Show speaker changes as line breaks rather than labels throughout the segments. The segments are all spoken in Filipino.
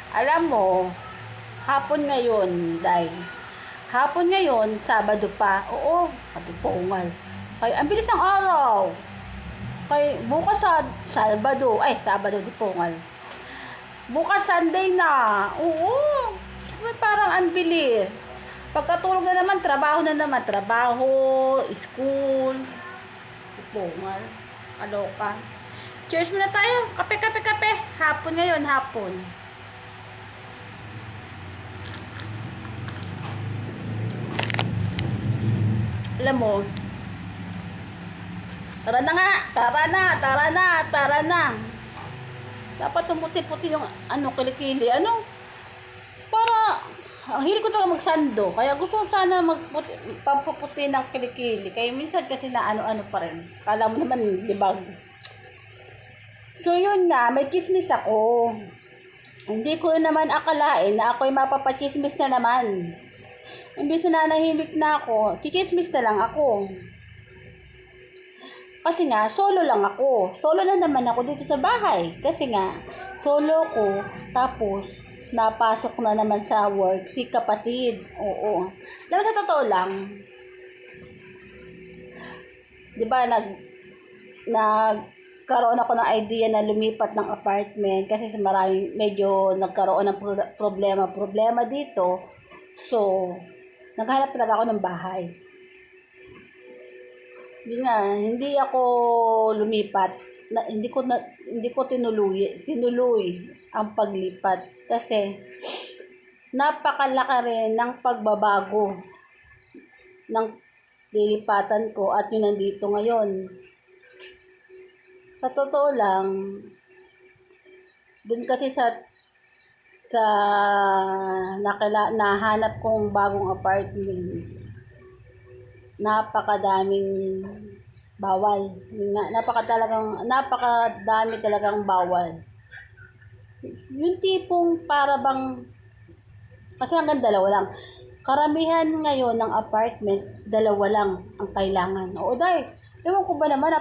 Alam mo, hapon ngayon, Day. Hapon ngayon, Sabado pa. Oo, katipungal. Kaya, ang bilis ng araw. Kay, bukas sa Sabado. Ay, Sabado, di pungal. Bukas Sunday na. Oo. Parang ang bilis. Pagkatulog na naman, trabaho na naman. Trabaho, school. Pungal. Aloka. Cheers muna tayo. Kape, kape, kape. Hapon ngayon, hapon. Alam mo, tara na nga, tara na. Dapat tumuti-puti yung kilikili. Para, ang hilig ko talaga magsando. Kaya gusto ko sana pampaputi ng kilikili. Kaya minsan kasi na ano pa rin. Kala mo naman, libag. So yun na, may chismis ako. Hindi ko naman akalain na ako'y mapapachismis na naman. Imbis na nahimik na ako, chichismis na lang ako. Kasi nga, solo lang ako. Solo na naman ako dito sa bahay. Kasi nga, solo ko, tapos, napasok na naman sa work si kapatid. Oo. Alam mo, sa totoo lang, di ba, nagkaroon ako ng idea na lumipat ng apartment kasi sa maraming medyo nagkaroon ng problema dito. So, naghanap talaga ako ng bahay. Yun nga, hindi ako lumipat. Hindi ko tinuloy ang paglipat kasi napakalaki rin ng pagbabago ng lilipatan ko at yun nandito ngayon. Sa totoo lang, dun kasi sa nahanap kong bagong apartment, napakadaming bawal. Napakadami talagang bawal. Yung tipong para bang, kasi hanggang dalawa lang. Karamihan ngayon ng apartment, dalawa lang ang kailangan. Oo, dahil, ewan ko ba naman,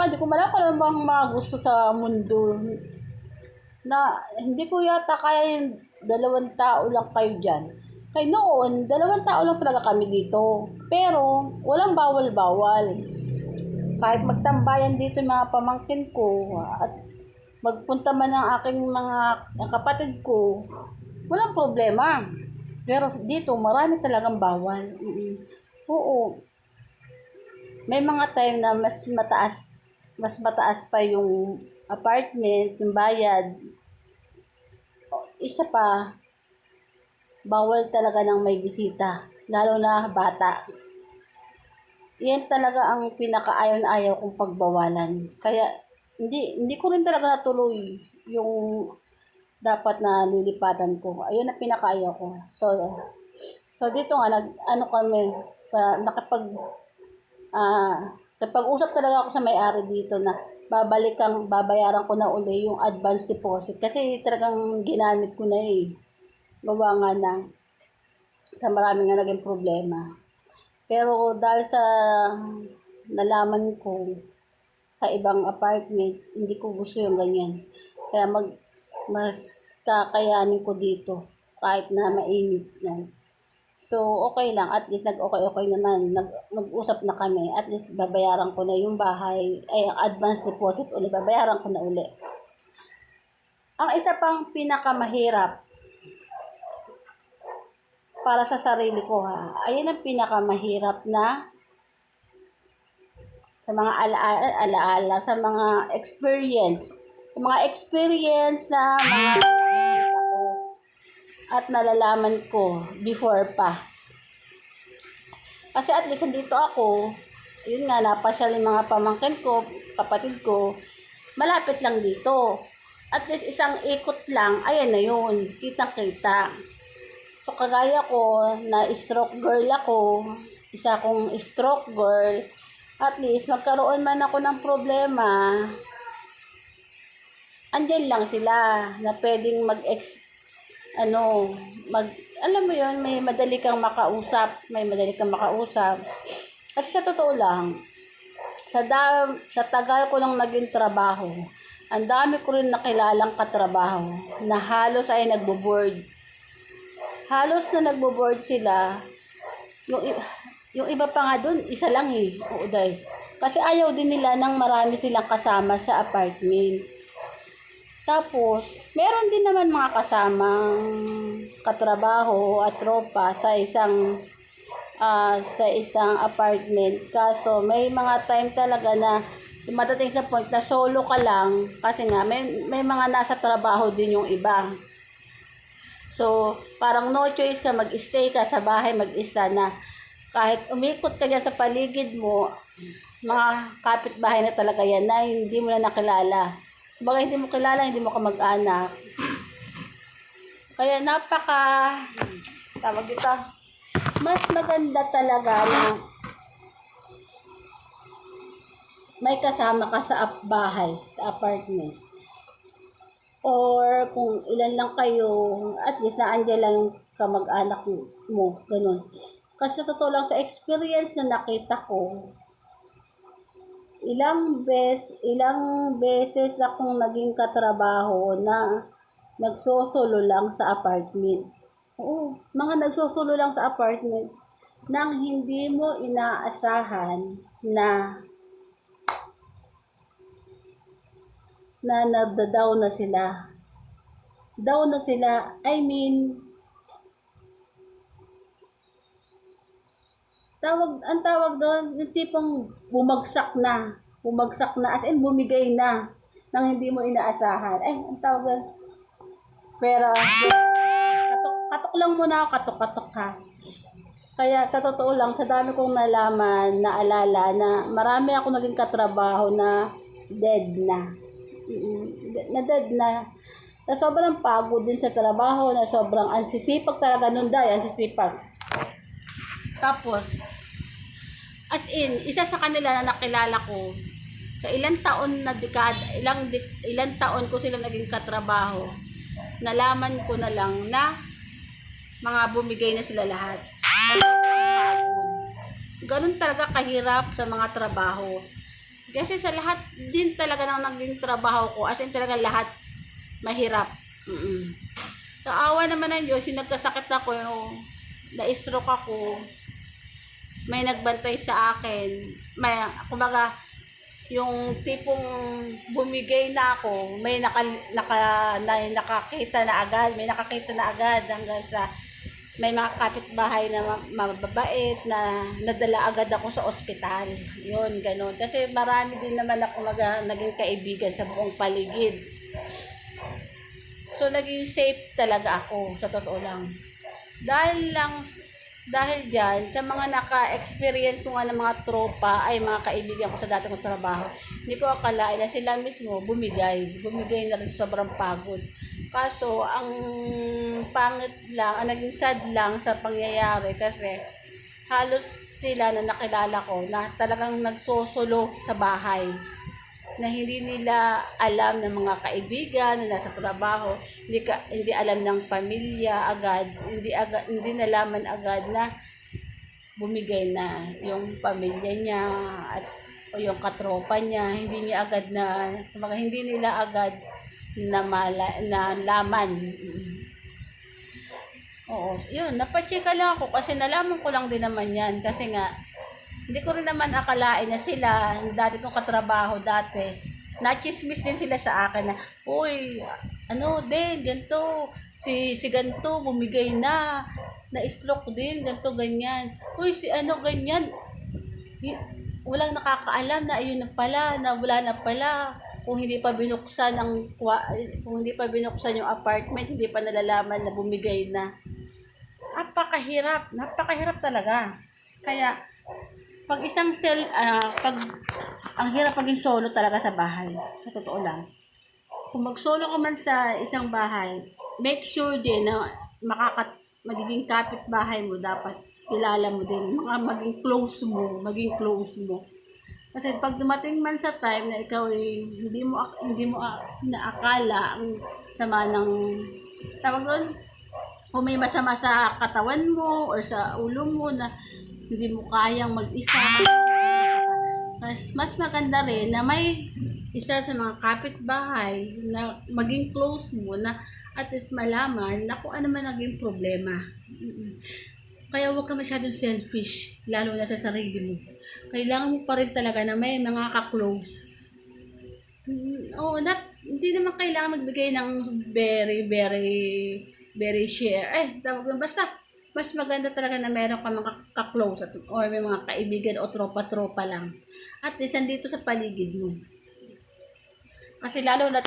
di ko malaki kung bang mga gusto sa mundo na hindi ko yata kaya yung 2 tao lang kayo dyan. Kaya noon, 2 tao lang talaga kami dito. Pero, walang bawal-bawal. Kahit magtambayan dito yung mga pamangkin ko at magpunta man ang aking ang kapatid ko, walang problema. Pero dito, marami talagang bawal. Oo. May mga time na mas mataas pa yung apartment, yung bayad. Isa pa, bawal talaga ng may bisita, lalo na bata. Yan talaga ang pinakaayon-ayaw kong pagbawalan. Kaya hindi ko rin talaga natuloy yung dapat na lilipatan ko. Ayun ang pinakaayaw ko. So dito nga kami napag-usap talaga ako sa may-ari dito na babayaran ko na uli yung advance deposit kasi talagang ginamit ko na gawa nga na sa marami nga naging problema. Pero dahil sa nalaman ko sa ibang apartment, hindi ko gusto yung ganyan. Kaya mas kakayanin ko dito kahit na mainit yan. So, okay lang. At least nag-okay naman. Nag-usap na kami. At least babayaran ko na yung bahay. Ay, advance deposit uli. Babayaran ko na uli. Ang isa pang pinakamahirap para sa sarili ko ayun ang pinakamahirap na sa mga alaala, sa mga experience. Yung mga experience na mga at nalalaman ko before pa. Kasi at least nandito ako, yun nga, napasyal yung mga pamangkin ko, kapatid ko, malapit lang dito. At least isang ikot lang, ayan na yun, kitang-kita. So kagaya ko, na stroke girl ako, isa kong stroke girl, at least magkaroon man ako ng problema, andyan lang sila, na pwedeng alam mo yun, may madali kang makausap. Kasi sa totoo lang, sa tagal ko lang naging trabaho, ang dami ko rin nakilalang katrabaho na halos ay nagbo-board. Halos na nagbo-board sila. Yung iba pa nga dun, isa lang eh. Oo, dahil. Kasi ayaw din nila nang marami silang kasama sa apartment. Tapos, meron din naman mga kasamang katrabaho at tropa sa isang apartment. Kaso, may mga time talaga na dumadating sa point na solo ka lang kasi nga may mga nasa trabaho din yung iba. So, parang no choice ka, mag-stay ka sa bahay mag-isa na kahit umikot ka dyan sa paligid mo, mga kapitbahay na talaga yan na hindi mo na nakilala. Kumbaga hindi mo kilala, hindi mo ka mag-anak. Kaya tawag dito, mas maganda talaga na may kasama ka sa bahay, sa apartment. Or kung ilan lang kayo, at least naandyan lang yung kamag-anak mo, ganun. Kasi sa totoo lang, sa experience na nakita ko, ilang beses akong naging katrabaho na nagsosolo lang sa apartment. Oo, mga nagsosolo lang sa apartment nang hindi mo inaasahan na nagda-down na sila. Down na sila, I mean, ang tawag doon, yung tipong bumagsak na, as in bumigay na, nang hindi mo inaasahan. Ang tawag doon, pero, katok lang muna ako, katok ha. Kaya sa totoo lang, sa dami kong nalaman, naalala na marami ako naging katrabaho na dead na. Dead na. Na sobrang pagod din sa trabaho, na sobrang ansisipag talaga nun dahil, ansisipag. Tapos, as in, isa sa kanila na nakilala ko, sa ilang taon ko sila naging katrabaho, nalaman ko na lang na mga bumigay na sila lahat. Ganun talaga kahirap sa mga trabaho. Kasi sa lahat din talaga ng naging trabaho ko, as in talaga lahat mahirap. Sa awa naman ng Diyos, yung nagkasakit ako, na-stroke ako, may nagbantay sa akin. Kumbaga, yung tipong bumigay na ako, may nakakita na agad, hanggang sa may mga kapitbahay na mababait na nadala agad ako sa ospital. Yun, ganun. Kasi marami din naman ako naging kaibigan sa buong paligid. So, naging safe talaga ako, sa totoo lang. Dahil dyan, sa mga naka-experience ko nga ng mga tropa, ay mga kaibigan ko sa dati kong trabaho, hindi ko akalain na sila mismo bumigay na rin sobrang pagod. Kaso, ang pangit lang, ang naging sad lang sa pangyayari kasi halos sila na nakilala ko na talagang nagsosolo sa bahay, na hindi nila alam ng mga kaibigan na nasa trabaho, hindi alam ng pamilya agad, hindi nalaman agad na bumigay na yung pamilya niya o yung katropa niya, hindi nila agad na laman. Oo, yun, napachika lang ako kasi nalaman ko lang din naman yan kasi nga hindi ko rin naman akalain na sila, dati kong katrabaho dati, nachismis din sila sa akin na, uy, ganito, si ganito, bumigay na-stroke din, ganito, ganyan. Uy, ganyan. Walang nakakaalam na ayun na pala, na wala na pala. Kung hindi pa binuksan yung apartment, hindi pa nalalaman na bumigay na. Napakahirap talaga. Kaya, ang hirap maging solo talaga sa bahay. Sa totoo lang. Kung mag-solo ka man sa isang bahay, make sure din na magiging kapitbahay mo, dapat kilala mo din, maging close mo. Kasi pag dumating man sa time na ikaw hindi mo naakala ang sama ng tawag doon, kung may masama sa katawan mo or sa ulo mo na hindi mo kayang mag-isa, mas maganda rin na may isa sa mga kapitbahay na maging close mo na at least malaman na kung ano man naging problema. Kaya huwag ka masyadong selfish, lalo na sa sarili mo. Kailangan mo pa rin talaga na may mga ka-close. Oo, hindi naman kailangan magbigay ng very, very, very share. Tawag lang, basta, mas maganda talaga na meron ka mga ka-close or may mga kaibigan o tropa-tropa lang. At least, andito sa paligid mo. Kasi lalo na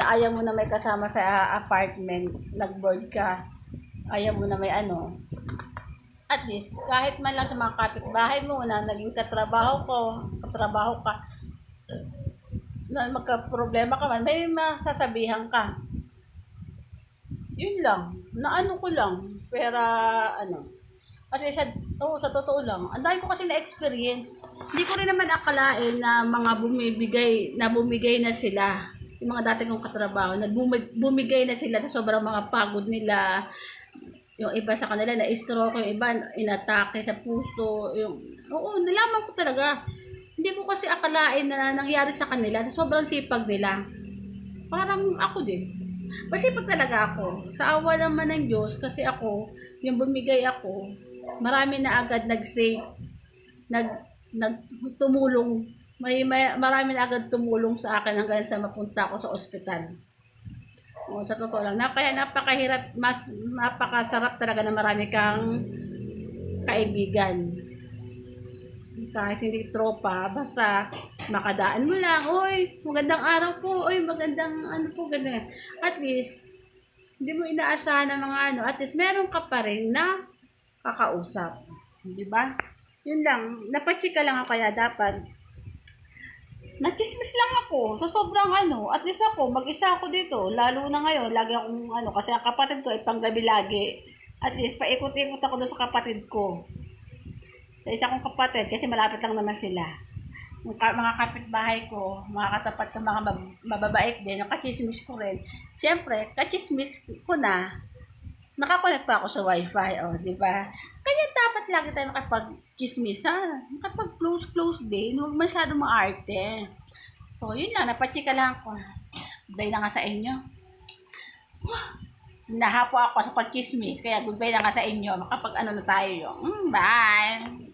ayaw mo na may kasama sa apartment, nag-board ka, ayaw mo na may ano, at least, kahit man lang sa mga kapitbahay mo na naging katrabaho ka, na magka-problema ka man, may masasabihan ka. Yun lang, na ano ko lang, pera ano. Kasi sa totoo lang, ang dami ko kasi na-experience. Hindi ko rin naman akalain na mga bumigay na sila. Yung mga dati kong katrabaho, na bumigay na sila sa sobrang mga pagod nila. Yung iba sa kanila na stroke, yung iba inatake sa puso. Oo, nalaman ko talaga. Hindi ko kasi akalain na nangyari sa kanila sa sobrang sipag nila. Parang ako din. Masipag talaga ako. Sa awa naman ng Diyos, kasi ako, yung bumigay ako, marami na agad nag-save, tumulong. Marami na agad tumulong sa akin hanggang sa mapunta ako sa ospital. O, sa totoo lang. Kaya napakasarap talaga na marami kang kaibigan. Kahit hindi tropa, basta makadaan mo lang, oy, magandang araw po, oy, magandang ano po, ganyan. At least, hindi mo inaasahan ng mga ano, at least meron ka pa rin na kakausap. Di ba? Yun lang, napachika lang ako kaya dapat. Nachismis lang ako, sa sobrang ano, at least ako, mag-isa ako dito, lalo na ngayon, lagi akong ano, kasi ang kapatid ko ay panggabi lagi. At least, paikot-ikot ako doon sa kapatid ko. Sa isa kong kapatid, kasi malapit lang naman sila. Yung mga kapitbahay ko, mga katapat ko, mga mababait din, yung kachismis ko rin. Siyempre, kachismis ko na, nakakonect pa ako sa wifi, di ba? Kaya dapat lagi tayo makapag-chismisan, makapag-close din, huwag masyado maarte. So, yun lang, napachika lang ako. Goodbye na nga sa inyo. Nahapo ako sa pag-chismis, kaya goodbye na nga sa inyo, makapag-ano na tayo. Bye!